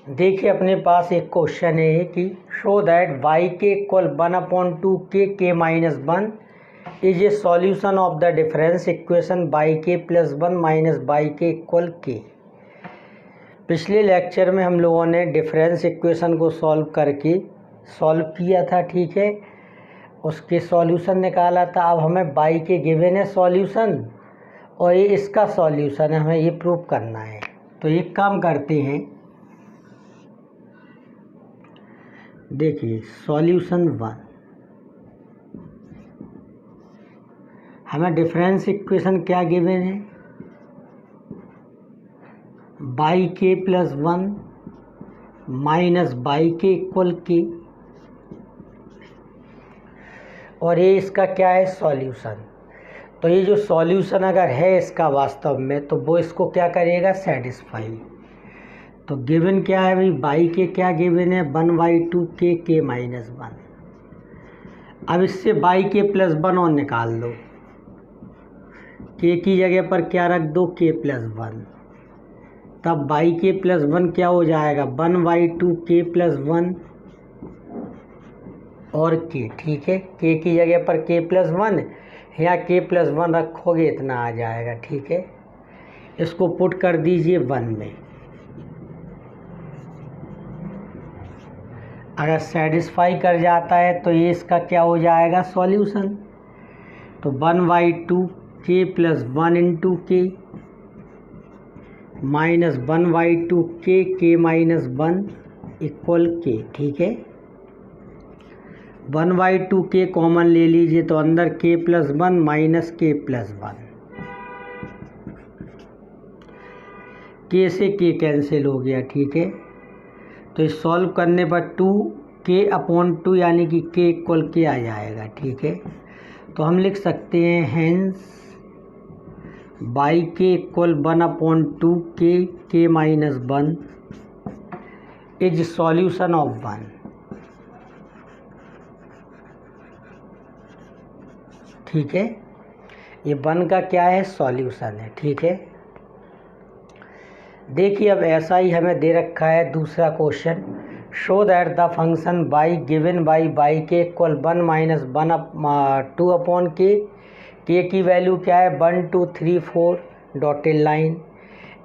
देखिए अपने पास एक क्वेश्चन है कि शो दैट वाई के इक्वल 1/2 के minus 1 is a solution of the difference equation by k plus 1 minus by k equal के। पिछले लेक्चर में हम लोगों ने डिफरेंस इक्वेशन को सॉल्व किया था, ठीक है, उसके सॉल्यूशन निकाला था। अब हमें बाई के गिवन है सॉल्यूशन और ये इसका सॉल्यूशन है, हमें ये प्रूव करना है। तो एक काम करते हैं, देखिए सॉल्यूशन 1, हमें डिफरेंस इक्वेशन क्या गिवन है, by k plus 1 minus by k equal के, और ये इसका क्या है सॉल्यूशन। तो ये जो सॉल्यूशन अगर है इसका वास्तव में, तो वो इसको क्या करेगा, सेटिस्फाई। तो गिवन क्या है भाई, बाई के क्या गिवन है, 1/2 के माइनस 1। अब इससे बाई के प्लस 1 और निकाल दो, के की जगह पर क्या रख दो, के प्लस 1। तब बाई के प्लस 1 क्या हो जाएगा, 1/2 के प्लस 1 और के, ठीक है। के की जगह पर के प्लस 1 या के प्लस 1 रखोगे इतना आ जाएगा, ठीक है। इसको पुट कर दीजिए 1 में। अगर सेटिस्फाई कर जाता है तो ये इसका क्या हो जाएगा सॉल्यूशन। तो 1/2 के प्लस 1 इंटू के माइनस 1/2 के माइनस 1 इक्वल के, ठीक है। 1/2 के कॉमन ले लीजिए तो अंदर के प्लस 1 माइनस के प्लस 1, के से के कैंसिल हो गया, ठीक है। तो इस सॉल्व करने पर 2k/2 यानी कि k इक्वल के आ जाएगा, ठीक है। तो हम लिख सकते हैं हेंस बाई के इक्वल 1/2 के माइनस 1 इज सॉल्यूशन ऑफ 1, ठीक है। ये 1 का क्या है सॉल्यूशन है, ठीक है। देखिए अब ऐसा ही हमें दे रखा है दूसरा question, show that the function by given by k equal 1 minus 2 के की वैल्यू क्या है 1 2 3 4 dotted line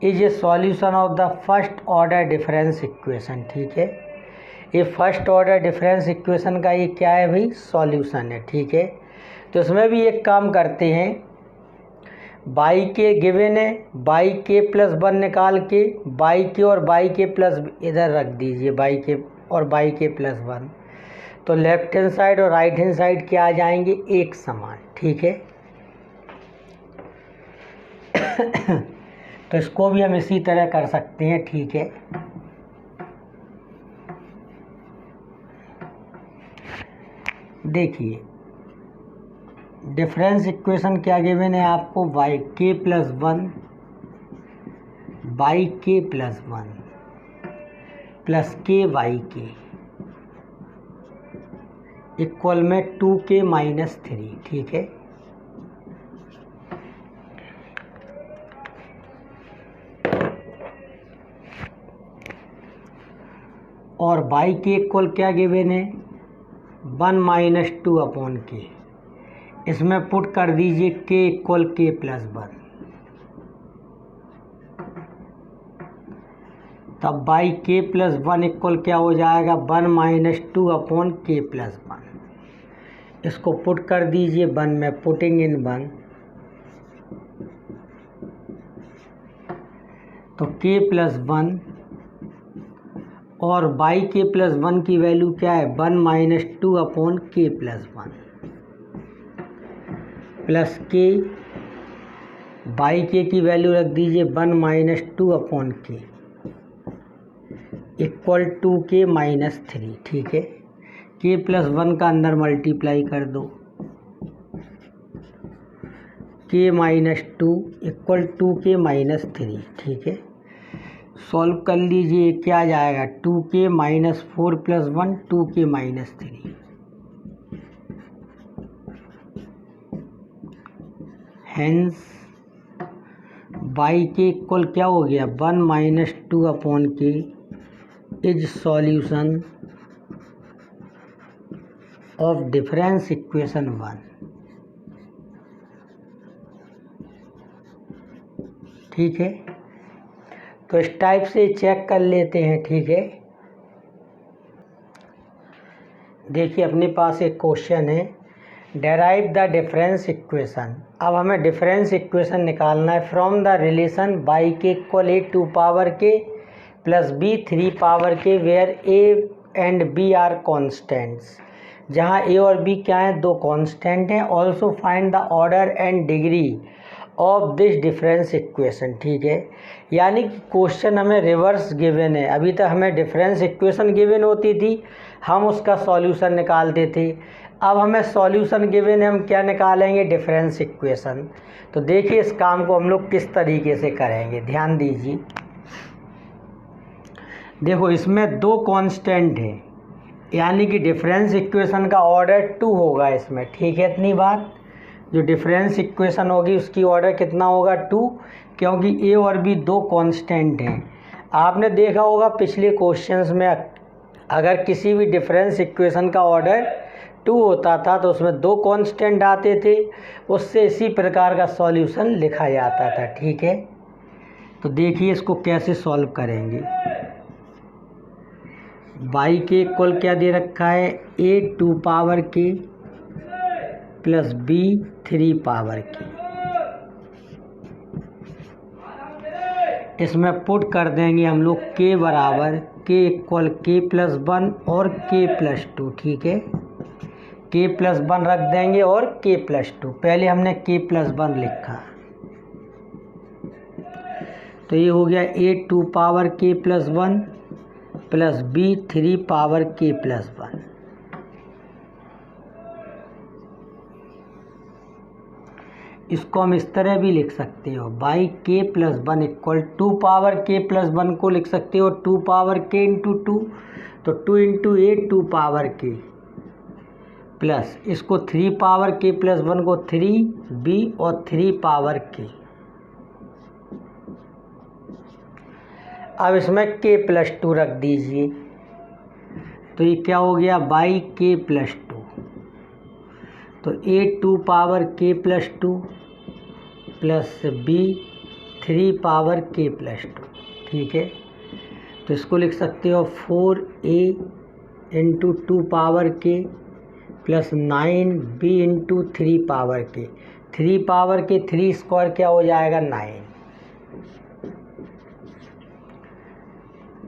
is a solution of the first order difference equation, ठीक है। ये फर्स्ट ऑर्डर डिफरेंस इक्वेशन का ये क्या है भाई सॉल्यूशन है, ठीक है। तो इसमें भी एक काम करते हैं, बाई के गिवन है, बाई के प्लस 1 निकाल के बाई के और बाई के प्लस इधर रख दीजिए, बाई के और बाई के प्लस 1। तो लेफ्ट हैंड साइड और राइट हैंड साइड क्या आ जाएंगे एक समान, ठीक है। तो इसको भी हम इसी तरह कर सकते हैं, ठीक है। देखिए डिफरेंस इक्वेशन क्या गिवन है आपको, वाई के plus 1 by k plus 1 plus के वाई के इक्वल में 2k माइनस 3, ठीक है। और बाई के इक्वल क्या गिवन है 1 - 2/k, इसमें पुट कर दीजिए k इक्वल के प्लस 1। तब बाई के प्लस 1 इक्वल क्या हो जाएगा 1 - 2/k प्लस 1। इसको पुट कर दीजिए 1 में, पुटिंग इन 1। तो k प्लस 1 और बाई के प्लस 1 की वैल्यू क्या है 1 - 2/k प्लस 1 प्लस के बाई के की वैल्यू रख दीजिए 1 - 2/k इक्वल 2k माइनस 3, ठीक है। के प्लस 1 का अंदर मल्टीप्लाई कर दो, k - 2 इक्वल 2k माइनस 3, ठीक है। सॉल्व कर लीजिए, क्या आ जाएगा 2k minus 4 plus 1 2k minus 3। Hence by k equal क्या हो गया 1 - 2/k is solution of difference equation 1। ठीक है, तो इस टाइप से चेक कर लेते हैं। ठीक है, देखिए अपने पास एक क्वेश्चन है, डेराइव द डिफरेंस इक्वेशन। अब हमें डिफरेंस इक्वेशन निकालना है from the relation y k equal a 2 power k plus b 3 power k where a and b are constants, जहाँ ए और बी क्या हैं, दो कांस्टेंट हैं। Also find the order and degree of this difference equation. ठीक है, यानी कि क्वेश्चन हमें रिवर्स गिवन है। अभी तक हमें डिफरेंस इक्वेशन गिवन होती थी, हम उसका सॉल्यूशन निकालते थे। अब हमें सॉल्यूशन गिवन है, हम क्या निकालेंगे, डिफरेंस इक्वेशन। तो देखिए इस काम को हम लोग किस तरीके से करेंगे, ध्यान दीजिए। देखो इसमें दो कांस्टेंट है, यानी कि डिफरेंस इक्वेशन का ऑर्डर 2 होगा इसमें। ठीक है, इतनी बात, जो डिफरेंस इक्वेशन होगी उसकी ऑर्डर कितना होगा, 2, क्योंकि ए और बी दो कांस्टेंट हैं। आपने देखा होगा पिछले क्वेश्चंस में, अगर किसी भी डिफरेंस इक्वेशन का ऑर्डर 2 होता था तो उसमें दो कांस्टेंट आते थे, उससे इसी प्रकार का सॉल्यूशन लिखा जाता था। ठीक है, तो देखिए इसको कैसे सॉल्व करेंगे। बाई के इक्वल क्या दे रखा है, ए 2 power k plus b 3 power के। इसमें पुट कर देंगे हम लोग के बराबर के इक्वल के प्लस 1 और के प्लस 2। ठीक है, के प्लस 1 रख देंगे और के प्लस 2। पहले हमने के प्लस 1 लिखा, तो ये हो गया ए 2 power k plus 1 plus b 3 power k plus 1। इसको हम इस तरह भी लिख सकते हो, by k plus 1 equal 2 power k plus 1 को लिख सकते हो 2 पावर के इंटू 2, तो 2 इंटू ए 2 पावर के प्लस इसको 3 पावर के प्लस 1 को 3 बी और 3 पावर के। अब इसमें के प्लस 2 रख दीजिए, तो ये क्या हो गया, बाई के प्लस 2। तो ए 2 power k plus 2 plus b 3 power k plus 2। ठीक है, तो इसको लिख सकते हो 4a into 2 power k plus 9b into 3 power के। 3 पावर के 3 स्क्वायर क्या हो जाएगा, 9।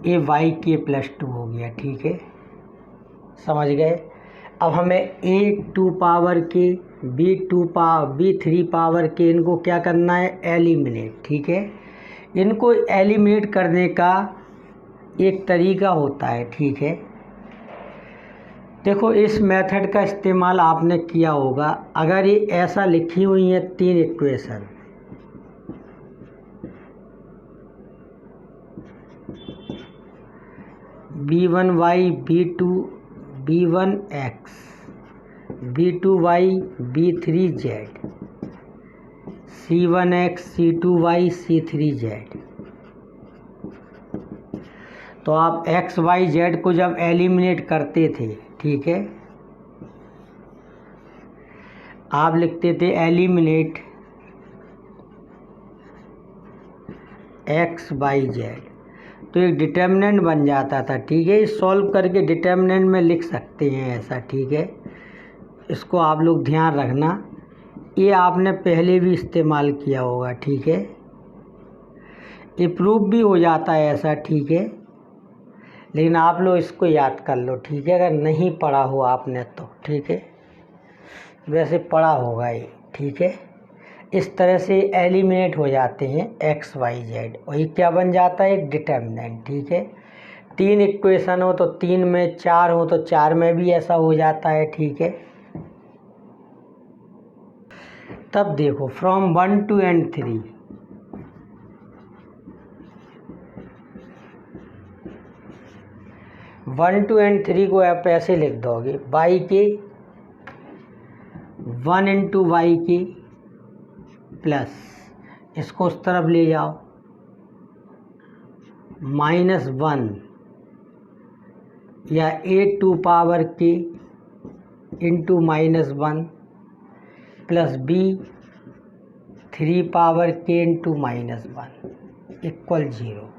ए वाई के प्लस 2 हो गया। ठीक है, समझ गए। अब हमें ए 2 पावर के बी 3 पावर के, इनको क्या करना है, एलिमिनेट। ठीक है, इनको एलिमिनेट करने का एक तरीका होता है। ठीक है, देखो इस मेथड का इस्तेमाल आपने किया होगा। अगर ये ऐसा लिखी हुई है 3 equation, b1y b2 b1x b2y b3z c1x c2y c3z, तो आप एक्स वाई जेड को जब एलिमिनेट करते थे, ठीक है, आप लिखते थे एलिमिनेट एक्स वाई जेड, तो एक डिटर्मिनेंट बन जाता था। ठीक है, सॉल्व करके डिटर्मिनेंट में लिख सकते हैं ऐसा। ठीक है, इसको आप लोग ध्यान रखना, ये आपने पहले भी इस्तेमाल किया होगा। ठीक है, ये प्रूफ भी हो जाता है ऐसा। ठीक है, लेकिन आप लोग इसको याद कर लो। ठीक है, अगर नहीं पढ़ा हो आपने तो। ठीक है, वैसे पढ़ा होगा ये। ठीक है, इस तरह से एलिमिनेट हो जाते हैं एक्स वाई जेड, और ये क्या बन जाता है, एक डिटर्मिनेंट। ठीक है, 3 इक्वेशन हो तो 3 में, 4 हो तो 4 में भी ऐसा हो जाता है। ठीक है, तब देखो from 1 to n3, one two and 3 को आप ऐसे लिख दोगे, बाई के 1 इंटू वाई की प्लस, इसको उस तरफ ले जाओ, -1 या a² into -1 plus b3 into -1 equal 0।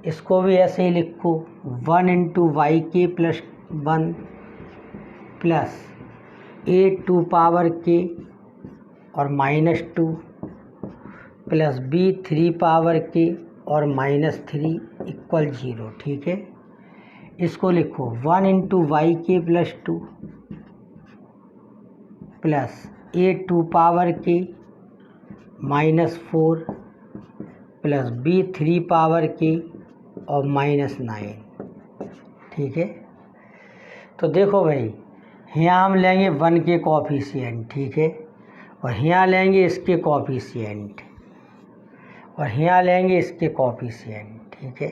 इसको भी ऐसे ही लिखो 1 into yk plus 1 plus a² और -2 प्लस b3 और -3 इक्वल 0। ठीक है, इसको लिखो 1 into yk plus 2 plus a² -4 plus b3 और -9। ठीक है, तो देखो भाई, यहाँ हम लेंगे 1 के कोफिशिएंट। ठीक है, और यहाँ लेंगे इसके कोफिशिएंट और यहाँ लेंगे इसके कोफिशिएंट। ठीक है,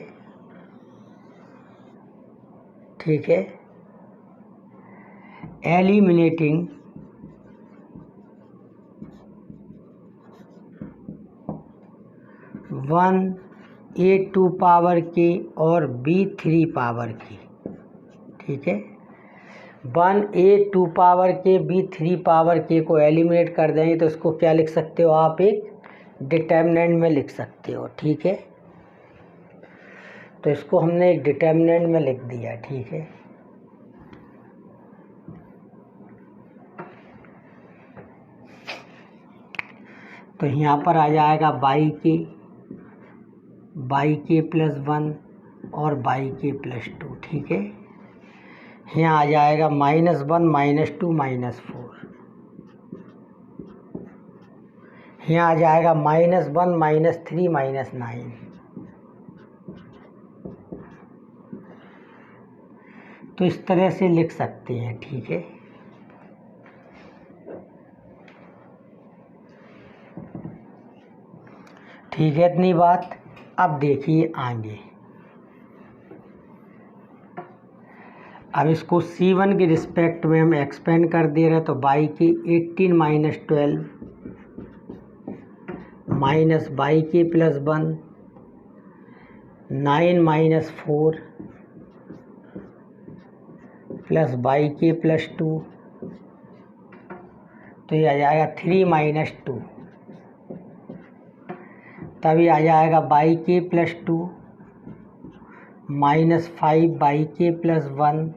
ठीक है, एलिमिनेटिंग वन a² और b3। ठीक है, 1 a² b3 को एलिमिनेट कर देंगे तो इसको क्या लिख सकते हो आप, एक डिटर्मिनेंट में लिख सकते हो। ठीक है, तो इसको हमने एक डिटर्मिनेंट में लिख दिया। ठीक है, तो यहाँ पर आ जाएगा yk प्लस 1 और yk प्लस 2। ठीक है, यहाँ आ जाएगा -1 -2 -4, यहाँ आ जाएगा -1 -3 -9। तो इस तरह से लिख सकते हैं। ठीक है, ठीक है, इतनी बात। अब देखिए आगे, अब इसको C1 के रिस्पेक्ट में हम एक्सपेंड कर दे रहे हैं, तो yk 18 - 12 minus yk plus 1 9 - 4 plus yk plus 2, तो ये आ जाएगा 3 - 2। तभी आ जाएगा yk plus 2 -5 yk plus 1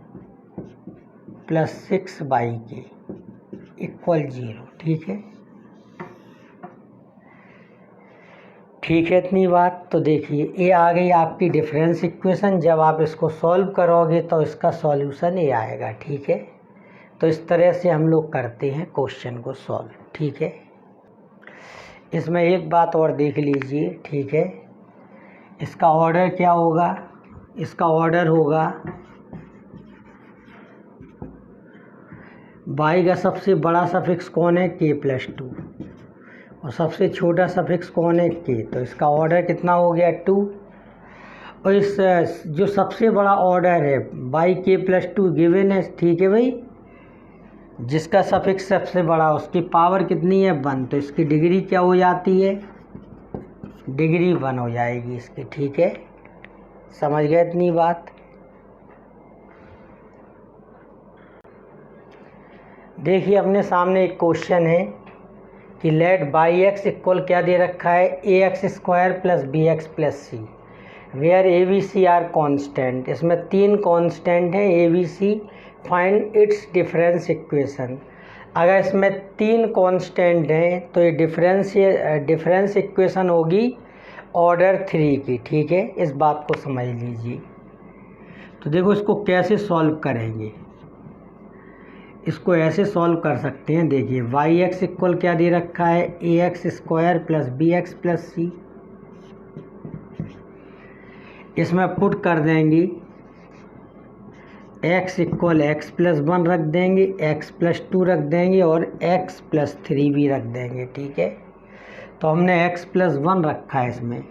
plus 6 yk equal 0। ठीक है, ठीक है, इतनी बात। तो देखिए, ये आ गई आपकी डिफरेंस इक्वेशन। जब आप इसको सॉल्व करोगे तो इसका सॉल्यूशन ये आएगा। ठीक है, तो इस तरह से हम लोग करते हैं क्वेश्चन को सॉल्व। ठीक है, इसमें एक बात और देख लीजिए। ठीक है, इसका ऑर्डर क्या होगा, इसका ऑर्डर होगा y का सबसे बड़ा सफिक्स कौन है, k प्लस 2, और सबसे छोटा सफिक्स कौन है, k। तो इसका ऑर्डर कितना हो गया, 2। और इस जो सबसे बड़ा ऑर्डर है yk प्लस 2 गिवन है। ठीक है भाई, जिसका सफिक्स सबसे बड़ा, उसकी पावर कितनी है, 1। तो इसकी डिग्री क्या हो जाती है, डिग्री 1 हो जाएगी इसकी। ठीक है, समझ गए इतनी बात। देखिए, अपने सामने एक क्वेश्चन है कि लेट yx इक्वल क्या दे रखा है, ax² plus bx plus c, where abc are constant. इसमें 3 कांस्टेंट हैं abc, find its difference equation. अगर इसमें 3 कांस्टेंट हैं तो ये डिफरेंस इक्वेशन होगी ऑर्डर 3 की। ठीक है, इस बात को समझ लीजिए। तो देखो, इसको कैसे सॉल्व करेंगे, इसको ऐसे सॉल्व कर सकते हैं। देखिए, yx इक्वल क्या दे रखा है, ax² प्लस bx प्लस सी। इसमें पुट कर देंगे x इक्वल x प्लस 1 रख देंगे, x प्लस 2 रख देंगे और x प्लस 3 भी रख देंगे। ठीक है, तो हमने x प्लस 1 रखा है इसमें,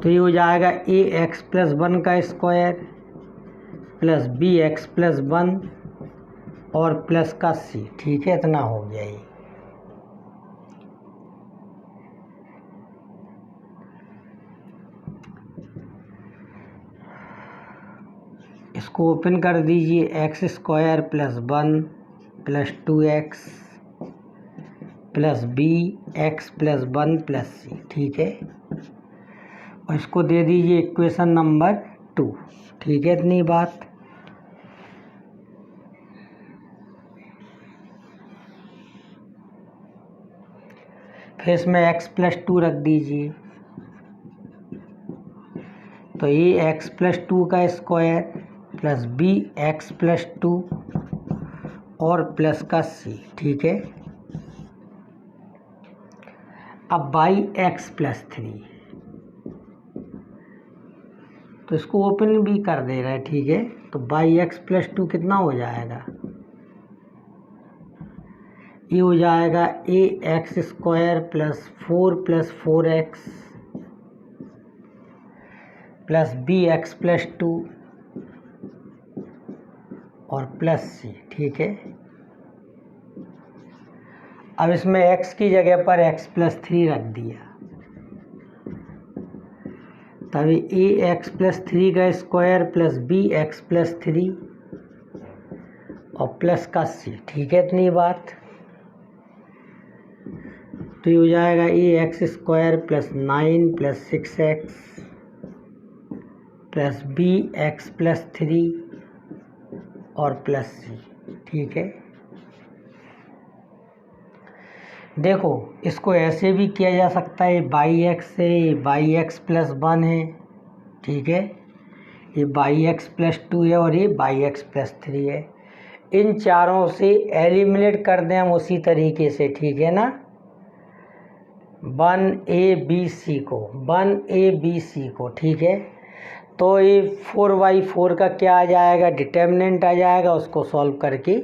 तो ये हो जाएगा ax प्लस 1 का स्क्वायर प्लस bx प्लस 1 और प्लस का c। ठीक है, इतना हो गया ये। इसको ओपन कर दीजिए, x square plus 1 plus 2x plus B x plus 1 plus C, ठीक है। और इसको दे दीजिए इक्वेशन नंबर 2, ठीक है। इतनी बात। फिर इसमें x प्लस 2 रख दीजिए, तो ये x प्लस 2 का square plus B x plus 2 और प्लस का c, ठीक है। अब बाई एक्स प्लस 3, तो इसको ओपन भी कर दे रहा है, ठीक है। तो बाई एक्स प्लस 2 कितना हो जाएगा, ये हो जाएगा ए x square plus 4x plus B x plus 2 और प्लस सी, ठीक है। अब इसमें x की जगह पर x प्लस 3 रख दिया, तभी ए एक्स प्लस 3 का square plus B x plus 3 और प्लस का c, ठीक है। इतनी बात। तो ये हो जाएगा ए x square plus 9 plus 6x plus B x plus 3 और प्लस सी, ठीक है। देखो इसको ऐसे भी किया जा सकता है, बाई एक्स से बाई एक्स प्लस 1 है, ठीक है। ये बाई एक्स प्लस 2 है और ये बाई एक्स प्लस 3 है। इन चारों से एलिमिनेट कर दें हम उसी तरीके से, ठीक है ना। 1ABC को, ठीक है। तो ये 4/4 का क्या आ जाएगा, डिटर्मिनेंट आ जाएगा, उसको सॉल्व करके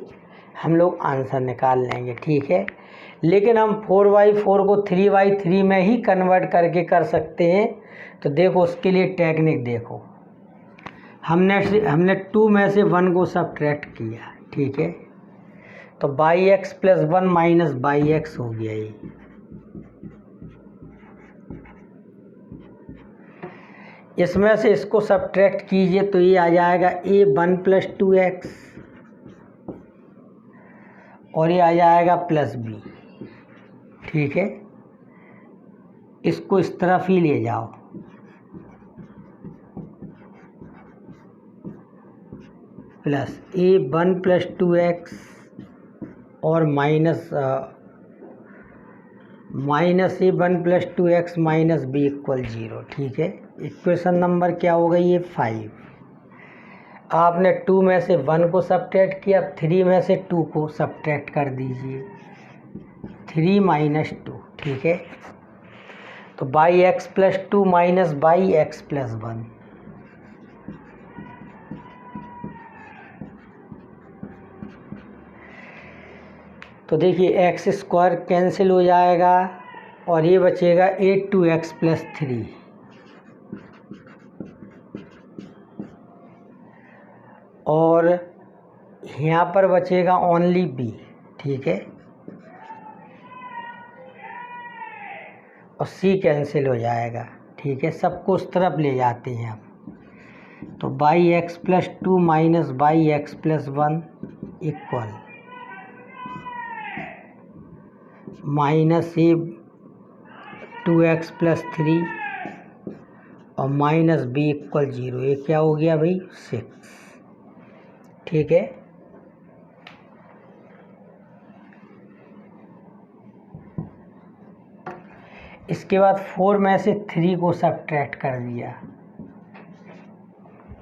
हम लोग आंसर निकाल लेंगे, ठीक है। लेकिन हम 4/4 को 3/3 में ही कन्वर्ट करके कर सकते हैं। तो देखो उसके लिए टेक्निक देखो, हमने 2 में से 1 को सब्ट्रैक्ट किया, ठीक है। तो by x plus 1 minus by x हो गया ये। इसमें से इसको सब्ट्रैक्ट कीजिए तो ये आ जाएगा ए 1 प्लस 2x और ये आ जाएगा प्लस बी, ठीक है। इसको इस तरफ ही ले जाओ, प्लस ए 1 प्लस 2x और minus a 1 plus 2x minus b equal 0, ठीक है। इक्वेशन नंबर क्या हो गई है 5। आपने 2 में से 1 को सब्ट्रैक्ट किया, 3 में से 2 को सब्ट्रैक्ट कर दीजिए, 3 माइनस 2, ठीक है। तो by x plus 2 minus by x plus 1, तो देखिए एक्स स्क्वायर कैंसिल हो जाएगा और ये बचेगा 8 प्लस 3 और यहाँ पर बचेगा ओनली बी, ठीक है। और सी कैंसिल हो जाएगा, ठीक है। सबको उस तरफ ले जाते हैं अब। तो by x plus 2 minus by x plus 1 equal minus A 2x plus 3 और माइनस बी इक्वल 0। ये क्या हो गया भाई 6, ठीक है। इसके बाद 4 में से 3 को सब्ट्रैक्ट कर दिया,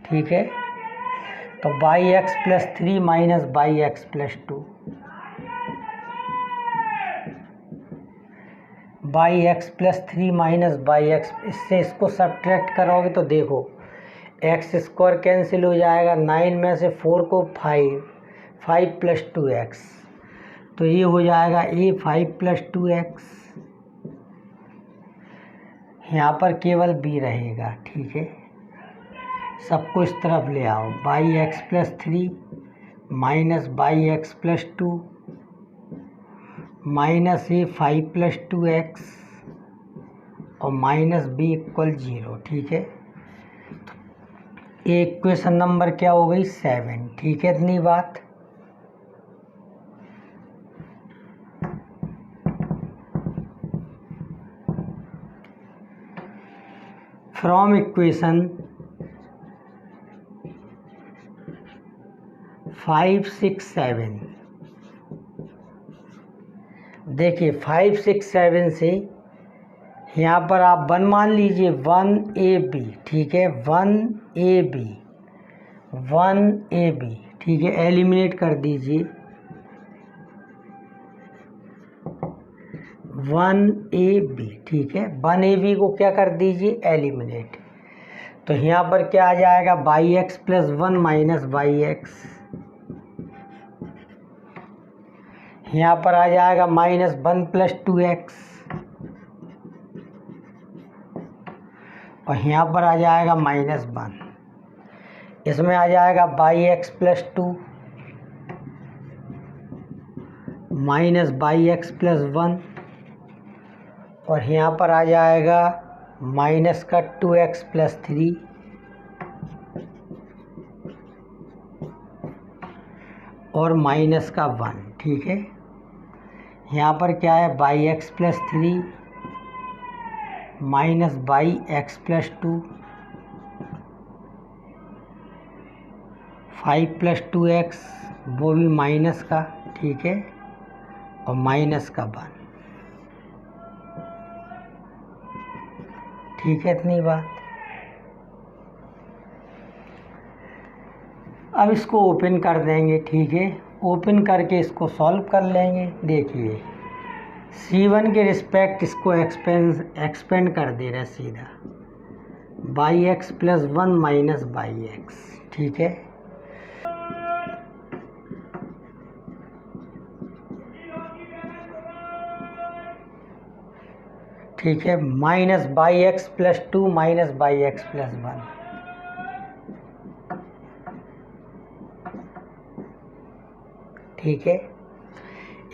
ठीक है। तो by x plus 3 minus by x plus 2, by x plus 3 minus by x, इससे इसको सब्ट्रैक्ट करोगे तो देखो एक्स स्क्वायर कैंसिल हो जाएगा, 9 में से 4 को 5 प्लस 2x, तो ये हो जाएगा ए 5 प्लस 2x, यहाँ पर केवल b रहेगा, ठीक है। सबको इस तरफ ले आओ, by x plus 3 minus by x plus 2 minus A 5 plus 2x और माइनस बी इक्वल 0, ठीक है। इक्वेशन नंबर क्या हो गई 7। ठीक है, इतनी बात। फ्रॉम इक्वेशन 5, 6, 7, देखिए 5, 6, 7 से यहाँ पर आप 1 मान लीजिए, 1AB। ठीक है, 1AB, 1AB। ठीक है, एलिमिनेट कर दीजिए 1AB। ठीक है, 1AB को क्या कर दीजिए, एलिमिनेट। तो यहाँ पर क्या आ जाएगा, by x plus 1 minus by x. यहाँ पर आ जाएगा -1 प्लस 2x, और यहाँ पर आ जाएगा -1। इसमें आ जाएगा by x plus 2 minus by x plus 1, और यहाँ पर आ जाएगा माइनस का 2x प्लस 3, और माइनस का 1। ठीक है, यहाँ पर क्या है, by x plus 3 minus by x plus 2, 5 plus 2x, वो भी माइनस का। ठीक है, और माइनस का 1। ठीक है, इतनी बात। अब इसको ओपन कर देंगे। ठीक है, ओपन करके इसको सॉल्व कर लेंगे। देखिए C1 के रिस्पेक्ट इसको एक्सपेंड कर दे रहा है सीधा, by x plus 1 minus by x. ठीक है, ठीक है, minus by x plus 2 minus by x plus 1। ठीक है,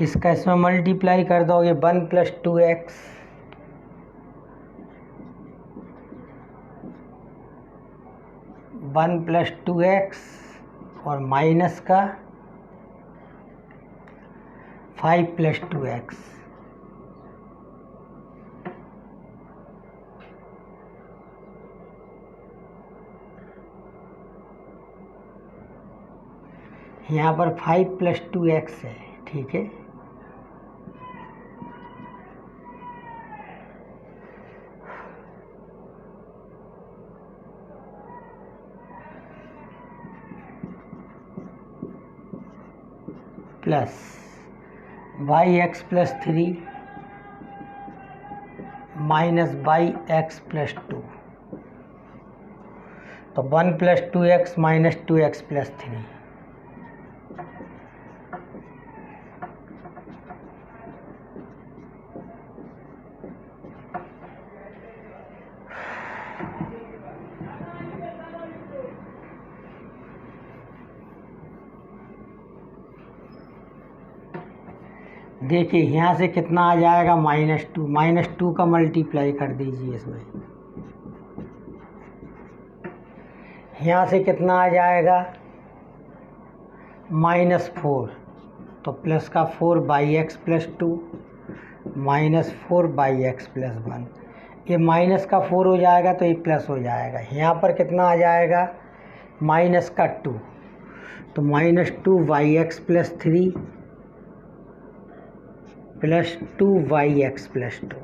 इसका इसमें मल्टीप्लाई कर दोगे 1 प्लस 2x, और माइनस का 5 प्लस 2x। यहाँ पर 5 प्लस 2x है। ठीक है, plus by x plus 3 minus by x plus 2, तो 1 plus 2x minus 2x plus 3। देखिए यहाँ से कितना आ जाएगा, -2। -2 का मल्टीप्लाई कर दीजिए इसमें। यहाँ से कितना आ जाएगा, -4, तो प्लस का 4 by x plus 2 -4 by x plus 1। ये माइनस का 4 हो जाएगा तो ये प्लस हो जाएगा। यहाँ पर कितना आ जाएगा, माइनस का 2, तो -2 by x plus 3 plus 2 by x plus 2।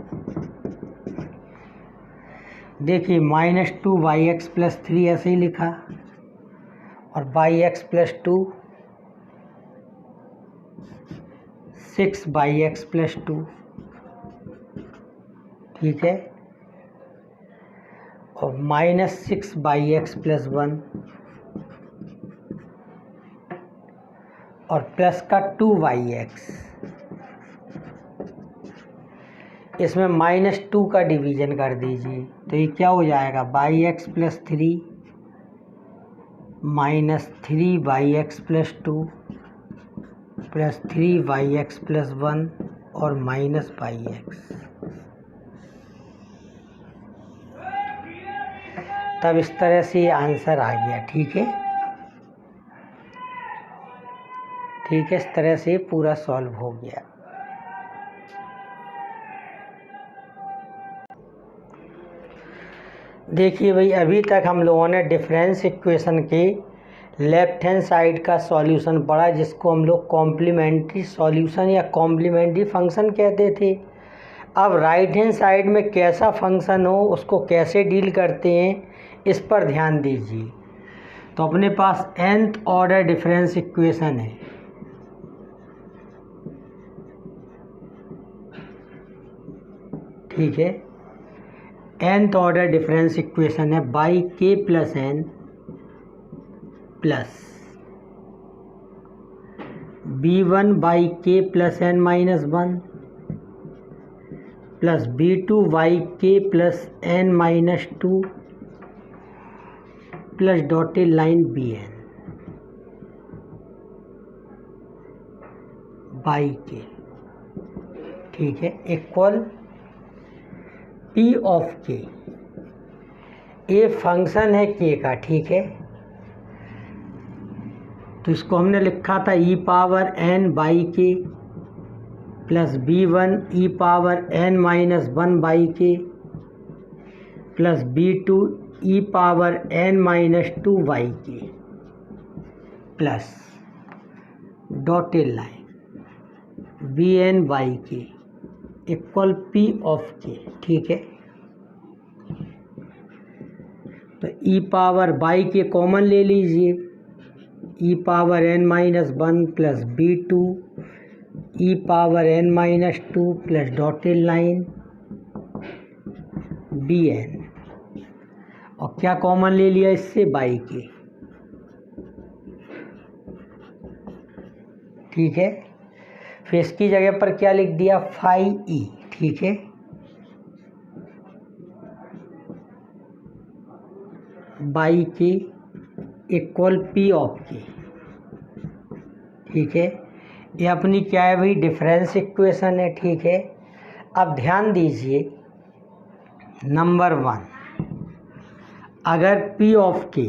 देखिए -2 बाई एक्स प्लस 3 ऐसे ही लिखा, और by x plus 2 6 by x plus 2। ठीक है, और -6 बाई एक्स प्लस 1, और प्लस का 2 बाई एक्स। इसमें -2 का डिवीज़न कर दीजिए, तो ये क्या हो जाएगा, by x plus 3 -3 by x plus 2 plus 3 by x plus 1, और माइनस बाई एक्स। तब इस तरह से ये आंसर आ गया। ठीक है, ठीक है, इस तरह से पूरा सॉल्व हो गया। देखिए भाई, अभी तक हम लोगों ने डिफरेंस इक्वेशन के लेफ्ट हैंड साइड का सॉल्यूशन पढ़ा, जिसको हम लोग कॉम्प्लीमेंट्री सॉल्यूशन या कॉम्प्लीमेंट्री फंक्शन कहते थे। अब राइट हैंड साइड में कैसा फंक्शन हो, उसको कैसे डील करते हैं, इस पर ध्यान दीजिए। तो अपने पास nth ऑर्डर डिफरेंस इक्वेशन है। ठीक है, nth ऑर्डर डिफरेंस इक्वेशन है by k plus n plus b1 by k plus n minus 1 plus b2 by k plus n minus 2 plus dotted line bn by k. ठीक है, equal p of k। ये function है k का। ठीक है, तो इसको हमने लिखा था e power n by k plus b1 e power n minus 1 by k plus b2 e power n minus 2 by k plus dotted line bn by k equal p of k। ठीक है, तो e power by k common ले लीजिए, e power n minus 1 plus b2 e power n minus 2 plus dotted line bn, और क्या common ले लिया इससे, बाई के। ठीक है, फिर इसकी जगह पर क्या लिख दिया, फाई ई। ठीक है, by k equal P of के। ठीक है, ये अपनी क्या है भाई, डिफरेंस इक्वेशन है। ठीक है, अब ध्यान दीजिए, नंबर 1, अगर पी ऑफ के,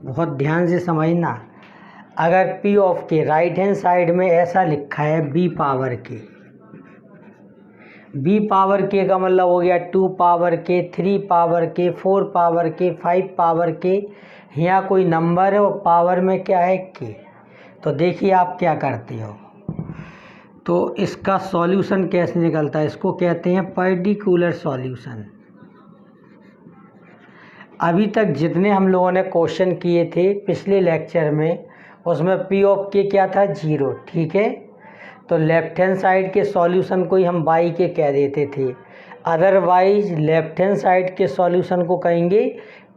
बहुत ध्यान से समझना, अगर पी ऑफ के राइट हैंड साइड में ऐसा लिखा है बी पावर के, बी पावर के का मतलब हो गया 2 पावर के, 3 पावर के, 4 पावर के, 5 पावर के, यहाँ कोई नंबर है और पावर में क्या है के। तो देखिए आप क्या करते हो, तो इसका सॉल्यूशन कैसे निकलता है, इसको कहते हैं पर्टिकुलर सॉल्यूशन। अभी तक जितने हम लोगों ने क्वेश्चन किए थे पिछले लेक्चर में, उसमें पी ऑफ के क्या था, 0। ठीक है, तो लेफ्ट हैंड साइड के सॉल्यूशन को ही हम बाई के कह देते थे। अदरवाइज लेफ्ट हैंड साइड के सॉल्यूशन को कहेंगे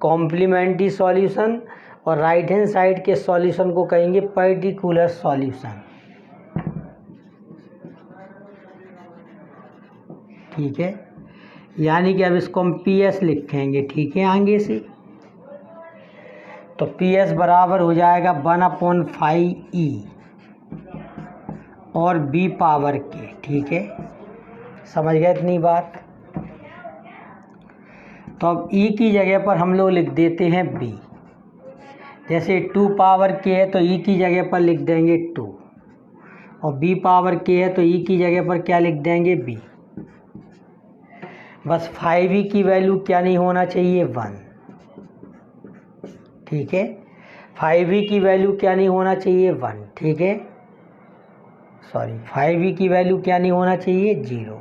कॉम्प्लीमेंट्री सॉल्यूशन और राइट हैंड साइड के सॉल्यूशन को कहेंगे पर्टिकुलर सॉल्यूशन। ठीक है, यानी कि अब इसको हम पी एस लिखेंगे। ठीक है, आगे से तो पी एस बराबर हो जाएगा 1/5 और बी पावर के। ठीक है, समझ गए इतनी बात। तो अब ई की जगह पर हम लोग लिख देते हैं बी। जैसे 2 पावर के है तो ई की जगह पर लिख देंगे 2, और बी पावर के है तो ई की जगह पर क्या लिख देंगे, बी। बस 5e की वैल्यू क्या नहीं होना चाहिए, 1। ठीक है, 5e की वैल्यू क्या नहीं होना चाहिए, 1। ठीक है, सॉरी 5e की वैल्यू क्या नहीं होना चाहिए, 0।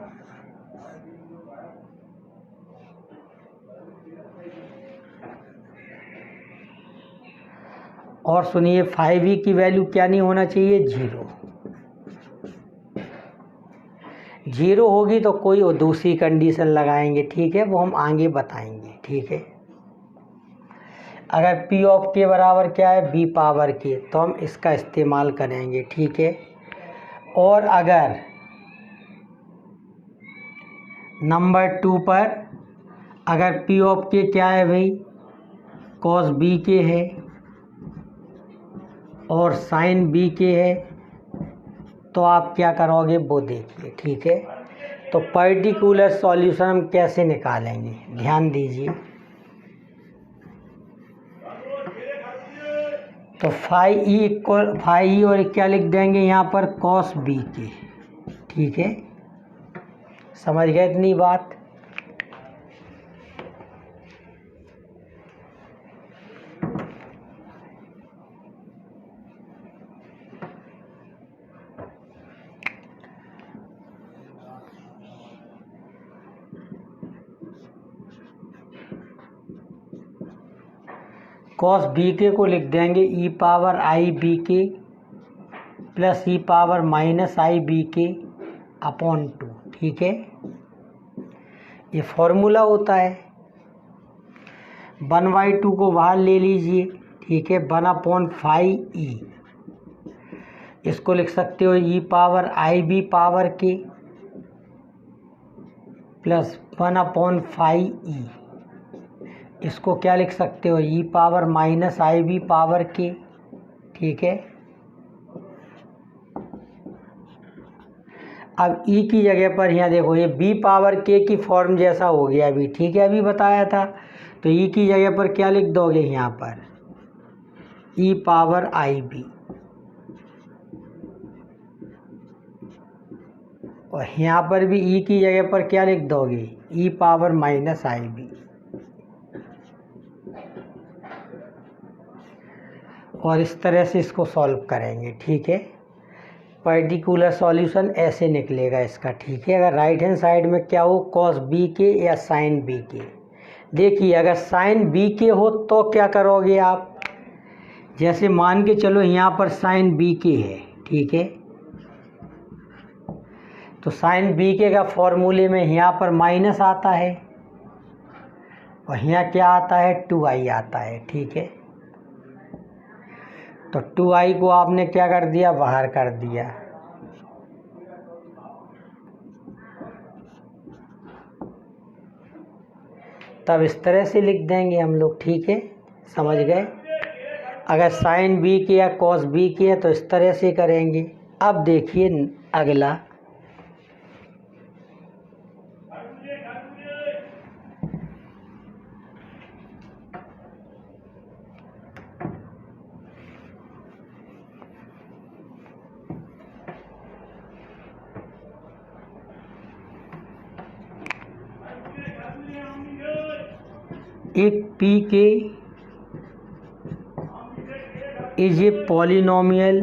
और सुनिए 5e की वैल्यू क्या नहीं होना चाहिए, 0। 0 होगी तो कोई दूसरी कंडीशन लगाएंगे। ठीक है, वो हम आगे बताएंगे। ठीक है, अगर p ऑफ के बराबर क्या है, b पावर के, तो हम इसका इस्तेमाल करेंगे। ठीक है, और अगर नंबर 2 पर अगर p ऑफ के क्या है भाई, cos b के है और sin b के है, तो आप क्या करोगे वो देखिए। ठीक है, तो पर्टिकुलर सॉल्यूशन हम कैसे निकालेंगे, ध्यान दीजिए। तो phi e equal phi e और क्या लिख देंगे यहाँ पर, कॉस बी के। ठीक है, समझ गए इतनी बात। कॉस बी के को लिख देंगे ई पावर आई बी के प्लस ई पावर माइनस आई बी के अपॉन 2। ठीक है, ये फॉर्मूला होता है। 1/2 को बाहर ले लीजिए। ठीक है, 1/5 ई, इसको लिख सकते हो ई पावर आई बी पावर के प्लस 1/5 ई, इसको क्या लिख सकते हो, ई पावर माइनस आई बी पावर के। ठीक है, अब ई की जगह पर यहाँ देखो, ये बी पावर के की फॉर्म जैसा हो गया अभी। ठीक है, अभी बताया था। तो ई की जगह पर क्या लिख दोगे यहाँ पर, ई पावर आई बी, और यहाँ पर भी ई की जगह पर क्या लिख दोगे, ई पावर माइनस आई बी। और इस तरह से इसको सॉल्व करेंगे। ठीक है, पर्टिकुलर सॉल्यूशन ऐसे निकलेगा इसका। ठीक है, अगर राइट हैंड साइड में क्या हो, कॉस बी के या साइन बी के। देखिए, अगर साइन बी के हो तो क्या करोगे आप, जैसे मान के चलो यहाँ पर साइन बी के है। ठीक है, तो साइन बी के का फॉर्मूले में यहाँ पर माइनस आता है और यहाँ क्या आता है, 2i आता है। ठीक है, तो 2i को आपने क्या कर दिया, बाहर कर दिया। तब इस तरह से लिख देंगे हम लोग। ठीक है, समझ गए। अगर साइन बी के या कॉस बी के है तो इस तरह से करेंगे। अब देखिए अगला, if pk is a polynomial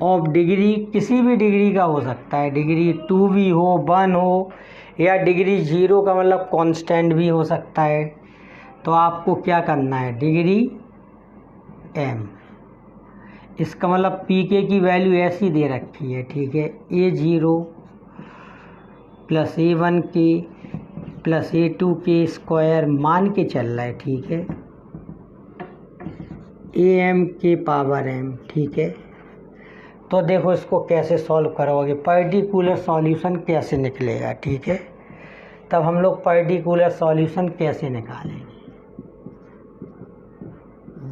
of degree, किसी भी डिग्री का हो सकता है, डिग्री 2 भी हो, 1 हो, या डिग्री 0 का मतलब कांस्टेंट भी हो सकता है। तो आपको क्या करना है, डिग्री m, इसका मतलब पी के की वैल्यू ऐसी दे रखी है। ठीक है, a0 प्लस a1 के प्लस a2 के स्क्वायर मान के चल रहा है। ठीक है, am के पावर m। ठीक है, तो देखो इसको कैसे सॉल्व करोगे, पर्टिकुलर सॉल्यूशन कैसे निकलेगा। ठीक है, तब हम लोग पर्टिकुलर सॉल्यूशन कैसे निकालेंगे,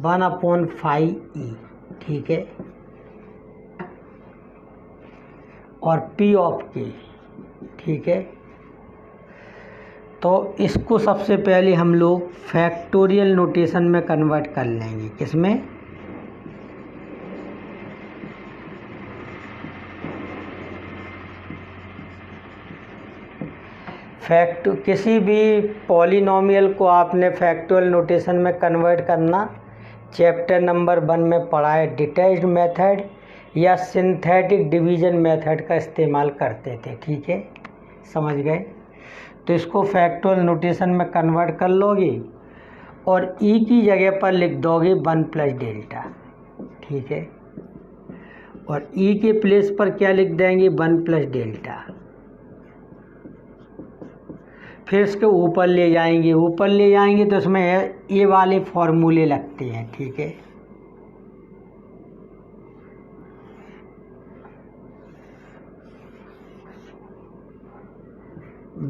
1/5 ई। ठीक है, और पी ऑफ के। ठीक है, तो इसको सबसे पहले हम लोग फैक्टोरियल नोटेशन में कन्वर्ट कर लेंगे। किसमें, किसी भी पॉलिनोमियल को आपने फैक्टोरियल नोटेशन में कन्वर्ट करना चैप्टर नंबर 1 में पढ़ा है, डिटैच्ड मेथड या सिंथेटिक डिवीजन मेथड का इस्तेमाल करते थे। ठीक है, समझ गए। तो इसको फैक्टोरियल नोटेशन में कन्वर्ट कर लोगे और ई की जगह पर लिख दोगे 1 प्लस डेल्टा। ठीक है, और ई के प्लेस पर क्या लिख देंगे, 1 प्लस डेल्टा। फिर इसके ऊपर ले जाएंगे, ऊपर ले जाएंगे तो इसमें ये वाले फॉर्मूले लगते हैं। ठीक है,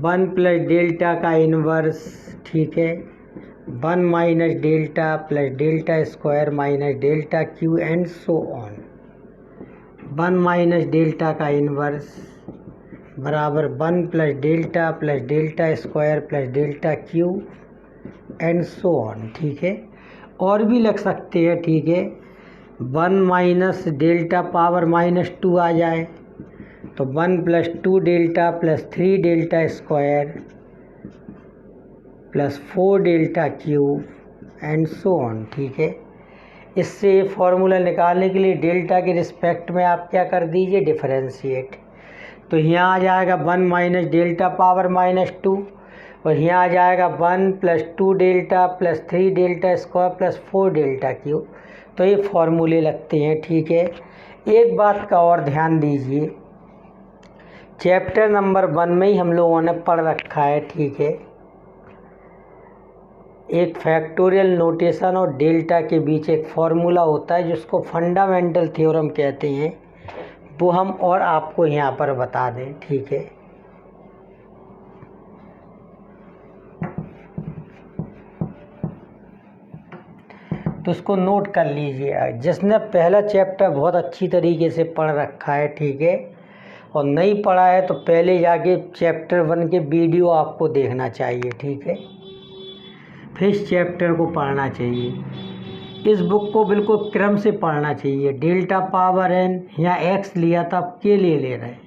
वन प्लस डेल्टा का इन्वर्स। ठीक है, 1 minus delta plus delta square minus delta Q and so on. 1 minus delta का इन्वर्स बराबर 1 plus delta square plus delta Q and so on. ठीक है, और भी लग सकते हैं। ठीक है, 1 माइनस डेल्टा पावर -2 आ जाए तो 1 plus 2 delta plus 3 delta square plus 4 delta cube and so on. ठीक है, इससे फॉर्मूला निकालने के लिए डेल्टा के रिस्पेक्ट में आप क्या कर दीजिए, डिफरेंशिएट। तो यहाँ आ जाएगा 1 माइनस डेल्टा पावर -2 और यहाँ आ जाएगा 1 plus 2 delta plus 3 delta square plus 4 delta cube. तो ये फॉर्मूले लगते हैं। ठीक है, एक बात का और ध्यान दीजिए, चैप्टर नंबर 1 में ही हम लोगों ने पढ़ रखा है। ठीक है, एक फैक्टोरियल नोटेशन और डेल्टा के बीच एक फॉर्मूला होता है जिसको फंडामेंटल थ्योरम कहते हैं, वो हम और आपको यहाँ पर बता दें। ठीक है, तो इसको नोट कर लीजिए। जिसने पहला चैप्टर बहुत अच्छी तरीके से पढ़ रखा है, ठीक है, और नहीं पढ़ा है तो पहले जाके चैप्टर 1 के वीडियो आपको देखना चाहिए। ठीक है, फिर इस चैप्टर को पढ़ना चाहिए। इस बुक को बिल्कुल क्रम से पढ़ना चाहिए। डेल्टा पावर n यहाँ x लिया था, अब k ले रहे हैं,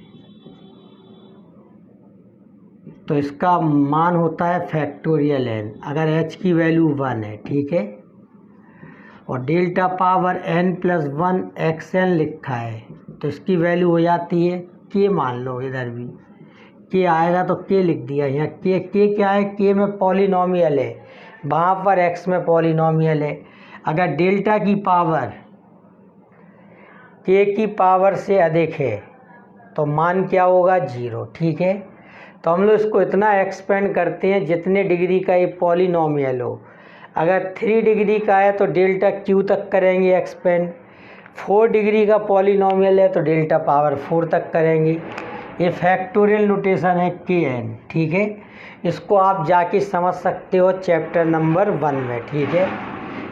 तो इसका मान होता है फैक्टोरियल n अगर h की वैल्यू 1 है। ठीक है, और delta power n plus 1 xn लिखा है तो इसकी वैल्यू हो जाती है k। मान लो इधर भी k आएगा तो k लिख दिया। यहाँ k क्या है, k में पॉलिनॉमियल है, वहाँ पर x में पॉलिनॉमियल है। अगर डेल्टा की पावर k की पावर से अधिक है तो मान क्या होगा, 0। ठीक है, तो हम लोग इसको इतना एक्सपेंड करते हैं जितने डिग्री का ये पॉलिनॉमियल हो। अगर 3 डिग्री का है तो डेल्टा क्यू तक करेंगे एक्सपेंड, 4 डिग्री का पॉलिनॉमियल है तो डेल्टा पावर 4 तक करेंगे। ये फैक्टोरियल नोटेशन है kn। ठीक है, इसको आप जाके समझ सकते हो चैप्टर नंबर 1 में। ठीक है,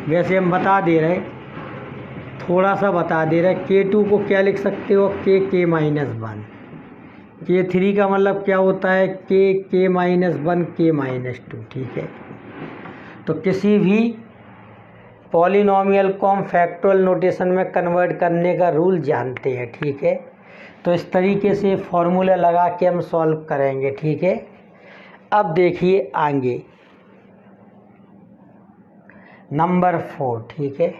वैसे हम बता दे रहे, थोड़ा सा बता दे रहे, k2 को क्या लिख सकते हो, k -1। k3 का मतलब क्या होता है, k -1 k -2। ठीक है, तो किसी भी पॉलिनॉमियल को हम फैक्टोरियल नोटेशन में कन्वर्ट करने का रूल जानते हैं। ठीक है, तो इस तरीके से फॉर्मूला लगा के हम सॉल्व करेंगे। ठीक है, अब देखिए आगे नंबर 4। ठीक है,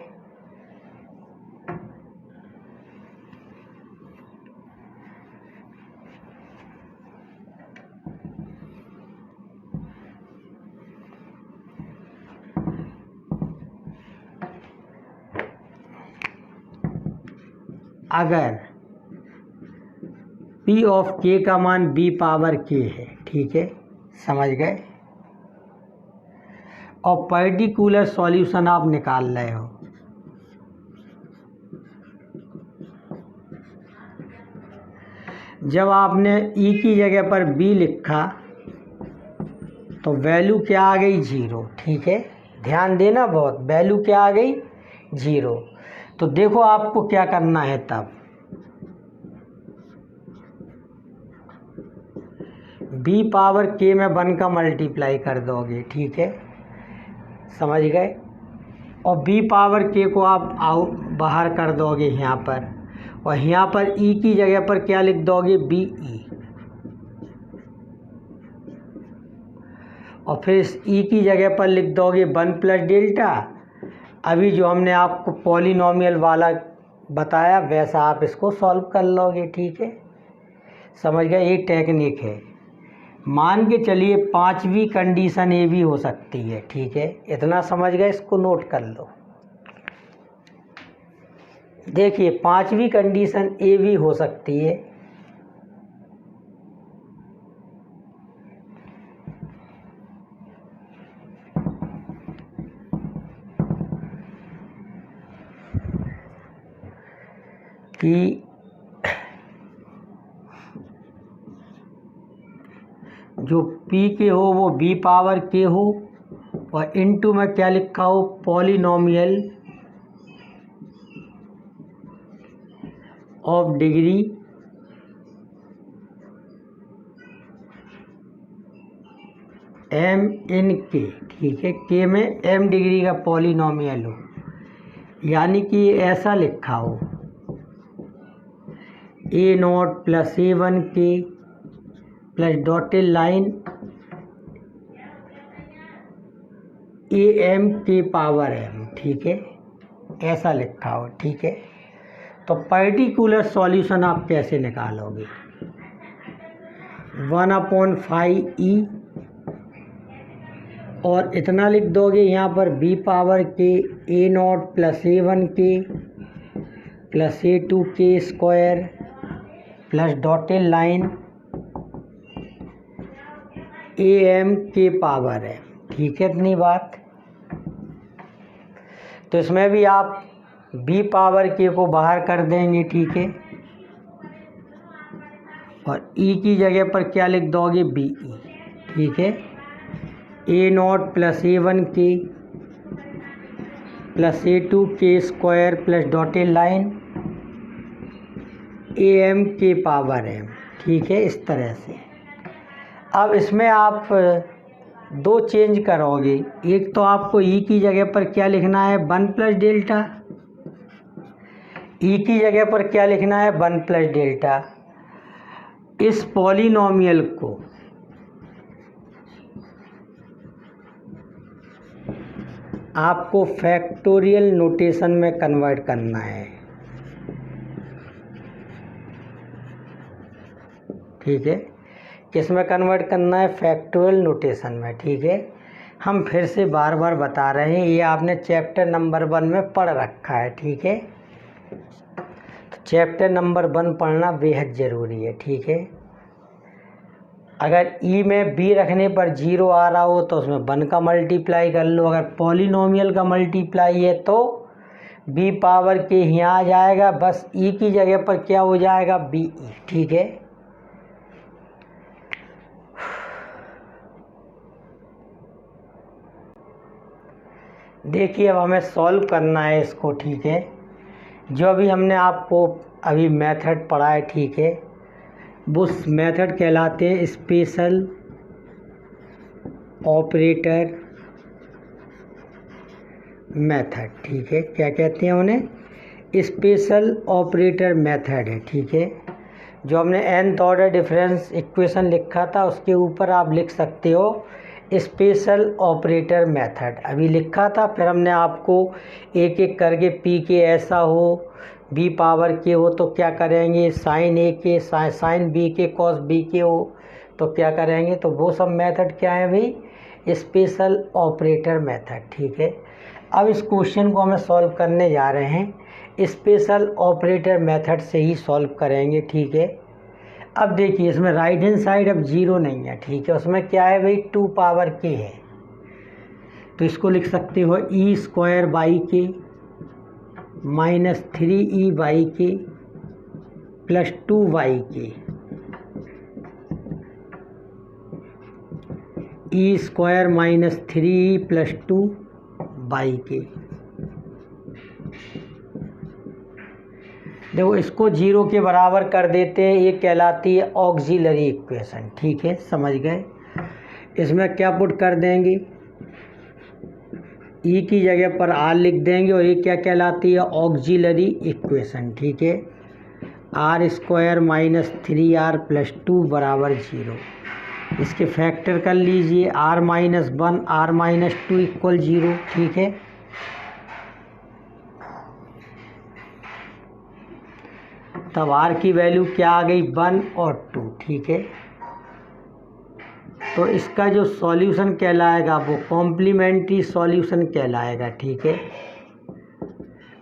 अगर p ऑफ k का मान b पावर k है, ठीक है, समझ गए, और पर्टिकुलर सॉल्यूशन आप निकाल रहे हो, जब आपने e की जगह पर b लिखा तो वैल्यू क्या आ गई, 0। ठीक है, ध्यान देना बहुत, वैल्यू क्या आ गई, 0। तो देखो आपको क्या करना है, तब b पावर k में 1 का मल्टीप्लाई कर दोगे। ठीक है, समझ गए, और b पावर k को आप बाहर कर दोगे यहाँ पर, और यहाँ पर e की जगह पर क्या लिख दोगे, be, और फिर इस e की जगह पर लिख दोगे 1 प्लस डेल्टा। अभी जो हमने आपको पॉलिनॉमियल वाला बताया वैसा आप इसको सॉल्व कर लोगे। ठीक है, समझ गए, ये टेक्निक है। मान के चलिए 5वीं कंडीशन ये भी हो सकती है। ठीक है, इतना समझ गए, इसको नोट कर लो। देखिए 5वीं कंडीशन ए भी हो सकती है, कि जो p के हो वो b पावर k हो, और इनटू में क्या लिखा हो, पॉलिनोमियल ऑफ डिग्री m इन के, ठीक है, के में m डिग्री का पॉलिनोमियल हो, यानी कि ऐसा लिखा हो a0 प्लस a1 के प्लस डॉटेड लाइन am के पावर m, ठीक है, ऐसा लिखा हो, ठीक है। तो पर्टिकुलर सॉल्यूशन आप कैसे निकालोगे, 1/5e और इतना लिख दोगे यहाँ पर b पावर के a0 प्लस a1 के प्लस a2 के square plus dotted line am के पावर है, ठीक है, इतनी बात। तो इसमें भी आप b पावर के को बाहर कर देंगे, ठीक है, और e की जगह पर क्या लिख दोगे, be, ठीक है, a0 प्लस a1 के प्लस a2 के square plus dotted line am के पावर m, ठीक है, इस तरह से। अब इसमें आप दो चेंज करोगे, एक तो आपको e की जगह पर क्या लिखना है, 1 प्लस डेल्टा, e की जगह पर क्या लिखना है, 1 प्लस डेल्टा। इस पॉलिनोमियल को आपको फैक्टोरियल नोटेशन में कन्वर्ट करना है, ठीक है, किसमें कन्वर्ट करना है, फैक्टोरियल नोटेशन में, ठीक है। हम फिर से बार बार बता रहे हैं, ये आपने चैप्टर नंबर 1 में पढ़ रखा है, ठीक है। तो चैप्टर नंबर 1 पढ़ना बेहद ज़रूरी है, ठीक है। अगर ई में बी रखने पर 0 आ रहा हो तो उसमें 1 का मल्टीप्लाई कर लो, अगर पॉलिनोमियल का मल्टीप्लाई है तो बी पावर के यहाँ आ जाएगा, बस ई की जगह पर क्या हो जाएगा, बी ई, ठीक है। देखिए अब हमें सॉल्व करना है इसको, ठीक है। जो अभी हमने आपको अभी मेथड पढ़ा है, ठीक है, वो मेथड कहलाते हैं स्पेशल ऑपरेटर मेथड, ठीक है। क्या कहते हैं उन्हें, स्पेशल ऑपरेटर मेथड है, ठीक है। जो हमने nth ऑर्डर डिफरेंस इक्वेशन लिखा था उसके ऊपर आप लिख सकते हो स्पेशल ऑपरेटर मेथड, अभी लिखा था, फिर हमने आपको एक एक करके p के ऐसा हो, b पावर के हो तो क्या करेंगे, साइन a के साइन b के कॉस b के हो तो क्या करेंगे, तो वो सब मेथड क्या है भाई, स्पेशल ऑपरेटर मेथड, ठीक है। अब इस क्वेश्चन को हमें सॉल्व करने जा रहे हैं, स्पेशल ऑपरेटर मेथड से ही सॉल्व करेंगे, ठीक है। अब देखिए इसमें राइट हैंड साइड अब 0 नहीं है, ठीक है, उसमें क्या है भाई, 2 पावर के है, तो इसको लिख सकते हो ई स्क्वायर बाई के minus 3e by k plus 2y के, E square minus 3e plus 2y के। देखो इसको 0 के बराबर कर देते हैं, ये कहलाती है ऑक्सिलरी इक्वेशन, ठीक है, समझ गए। इसमें क्या पुट कर देंगे, ई की जगह पर आर लिख देंगे और ये क्या कहलाती है, ऑक्सिलरी इक्वेशन, ठीक है। Are square minus 3r plus 2 बराबर 0, इसके फैक्टर कर लीजिए, r minus 1 r minus 2 equal 0, ठीक है। तब r की वैल्यू क्या आ गई, 1 और 2, ठीक है। तो इसका जो सॉल्यूशन कहलाएगा वो कॉम्प्लीमेंट्री सॉल्यूशन कहलाएगा, ठीक है।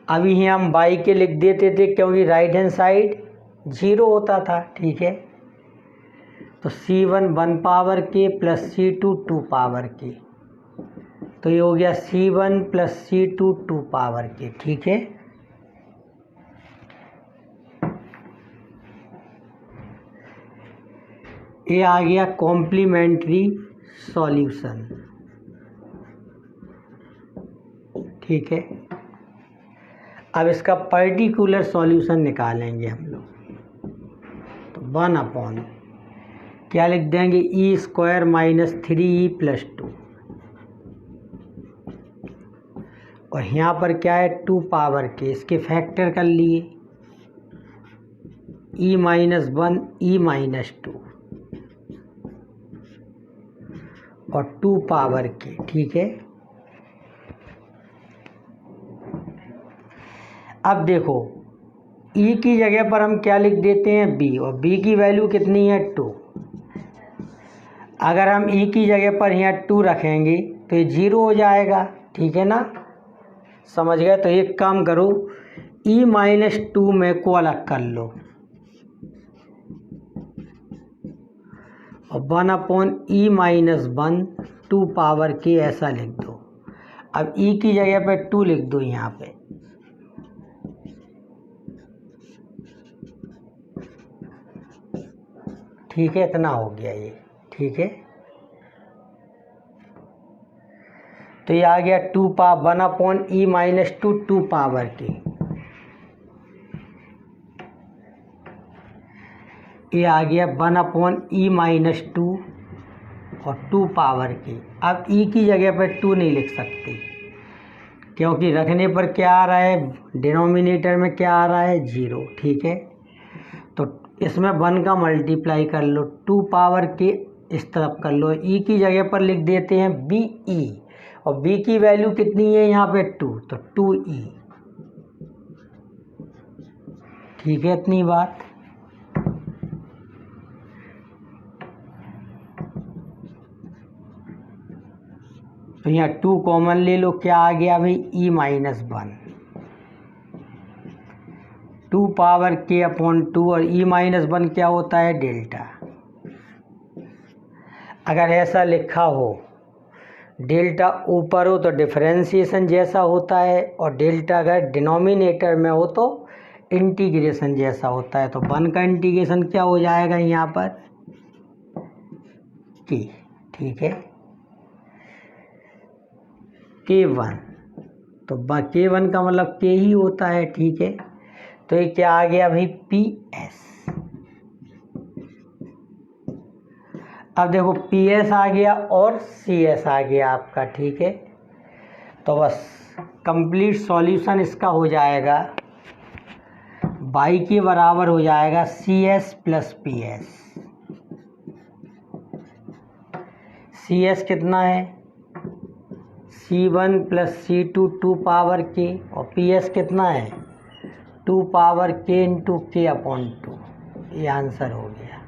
अभी ही हम बाई के लिख देते थे क्योंकि राइट हैंड साइड 0 होता था, ठीक है। तो C1 1 power k plus C2 2 power के, तो ये हो गया C1 प्लस C2 2 पावर के, ठीक है। ये आ गया कॉम्प्लीमेंट्री सॉल्यूशन, ठीक है। अब इसका पर्टिकुलर सॉल्यूशन निकालेंगे हम लोग, तो 1 क्या लिख देंगे, E square minus 3e plus 2, और यहाँ पर क्या है 2 पावर के, इसके फैक्टर कर लिए e माइनस 1 e माइनस 2 और 2 पावर के, ठीक है। अब देखो e की जगह पर हम क्या लिख देते हैं b, और b की वैल्यू कितनी है 2। अगर हम e की जगह पर यहाँ 2 रखेंगे तो ये 0 हो जाएगा, ठीक है ना, समझ गए। तो एक काम करो, e माइनस 2 में को अलग कर लो और 1/e माइनस 1 2 पावर के ऐसा लिख दो। अब e की जगह पर 2 लिख दो यहाँ पे, ठीक है, इतना हो गया ये, ठीक है। तो ये आ गया 1/e माइनस 2 2 पावर के, ये आ गया 1/e माइनस 2 और 2 पावर के। अब e की जगह पर 2 नहीं लिख सकते क्योंकि रखने पर क्या आ रहा है, डिनोमिनेटर में क्या आ रहा है 0, ठीक है। तो इसमें 1 का मल्टीप्लाई कर लो, 2 पावर के इस तरफ कर लो, e की जगह पर लिख देते हैं be, और b की वैल्यू कितनी है यहाँ पे 2, तो 2e, ठीक है, इतनी बात। तो यहाँ 2 कॉमन ले लो, क्या आ गया भाई e minus 1, 2 power k upon 2, और e माइनस 1 क्या होता है डेल्टा। अगर ऐसा लिखा हो, डेल्टा ऊपर हो तो डिफरेंशिएशन जैसा होता है, और डेल्टा अगर डिनोमिनेटर में हो तो इंटीग्रेशन जैसा होता है। तो 1 का इंटीग्रेशन क्या हो जाएगा यहाँ पर k, ठीक है, k1, तो k1 का मतलब k ही होता है, ठीक है। तो ये क्या आ गया भाई PS। अब देखो PS आ गया और CS आ गया आपका, ठीक है। तो बस कंप्लीट सॉल्यूशन इसका हो जाएगा, y के बराबर हो जाएगा CS प्लस PS। CS कितना है C1 प्लस C2 2 पावर के, और PS कितना है 2 power k into k upon 2। ये आंसर हो गया।